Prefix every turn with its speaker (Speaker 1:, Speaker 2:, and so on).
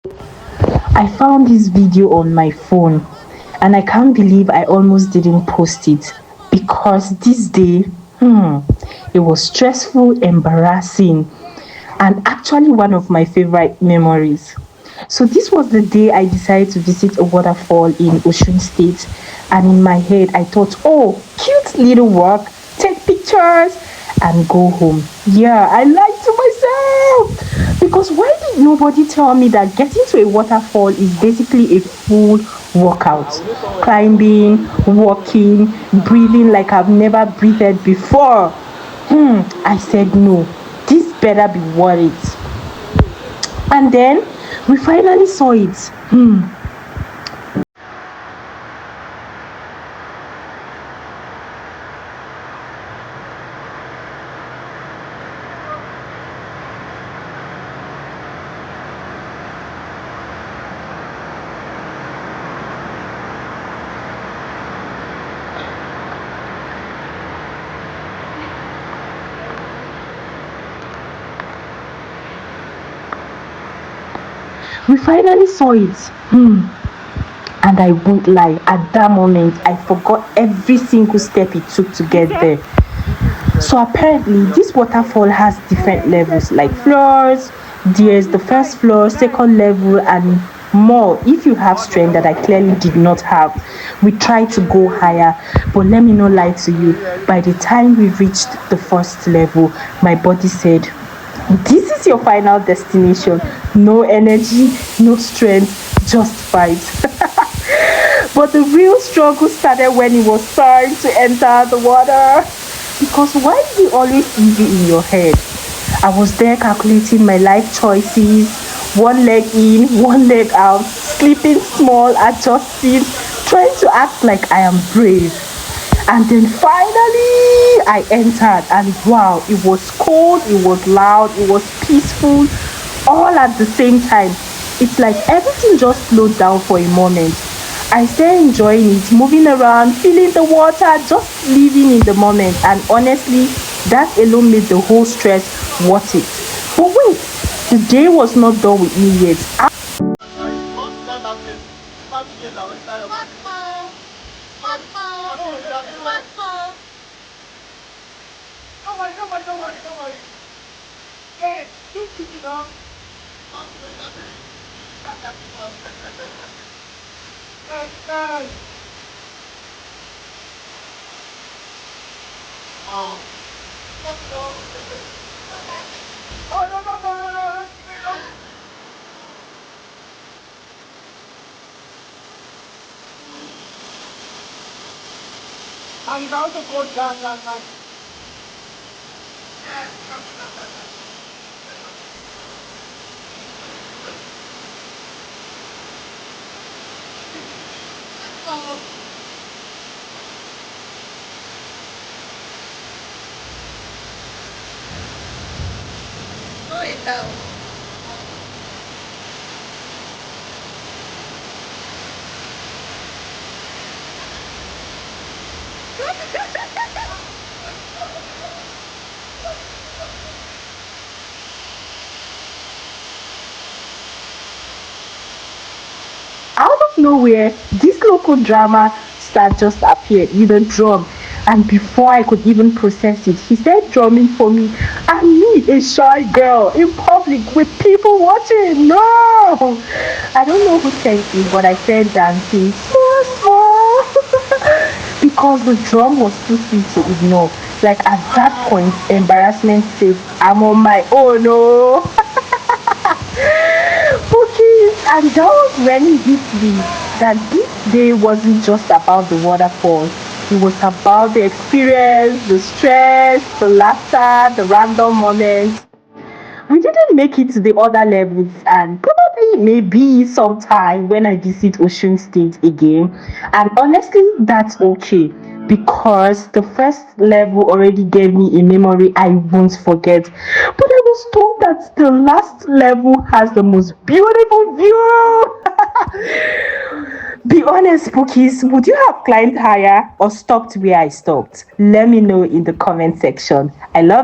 Speaker 1: I found this video on my phone and I can't believe I almost didn't post it because this day, it was stressful, embarrassing, and actually one of my favorite memories. So this was the day I decided to visit a waterfall in Osun State, and in my head I thought, oh, cute little walk, take pictures, and go home. Yeah, I lied to myself because why did nobody tell me that getting to a waterfall is basically a full workout? Climbing, walking, breathing like I've never breathed before. I said no. This better be worth it. And then we finally saw it. We finally saw it. And I won't lie, at that moment, I forgot every single step it took to get there. So apparently, this waterfall has different levels, like floors. There's the first floor, second level, and more if you have strength that I clearly did not have. We tried to go higher, but let me not lie to you. By the time we reached the first level, my body said, this is your final destination. No energy, no strength, just fight. But the real struggle started when it was time to enter the water. Because why do you always leave it in your head? I was there calculating my life choices, one leg in, one leg out, sleeping small, adjusting, trying to act like I am brave. And then finally, I entered, and wow, it was cold, it was loud, it was peaceful, all at the same time. It's like everything just slowed down for a moment. I started enjoying it, moving around, feeling the water, just living in the moment. And honestly, that alone made the whole stress worth it. But wait, the day was not done with me yet. I'm going to go down. Out of nowhere, this local drama star just appeared with a drum. And before I could even process it, he started drumming for me. And me, a shy girl in public with people watching. No! I don't know who sent me, but I started dancing so small. Because the drum was too sweet to ignore. Like at that point, embarrassment says, I'm on my own. Oh. Cookies, and that was when it hit me that this day wasn't just about the waterfall. It was about the experience, the stress, the laughter, the random moments. We didn't make it to the other levels, and probably maybe sometime when I visit Ocean State again. And honestly, that's okay because the first level already gave me a memory I won't forget. But I was told that the last level has the most beautiful view. Be honest, Spookies, would you have climbed higher or stopped where I stopped? Let me know in the comment section. I love you.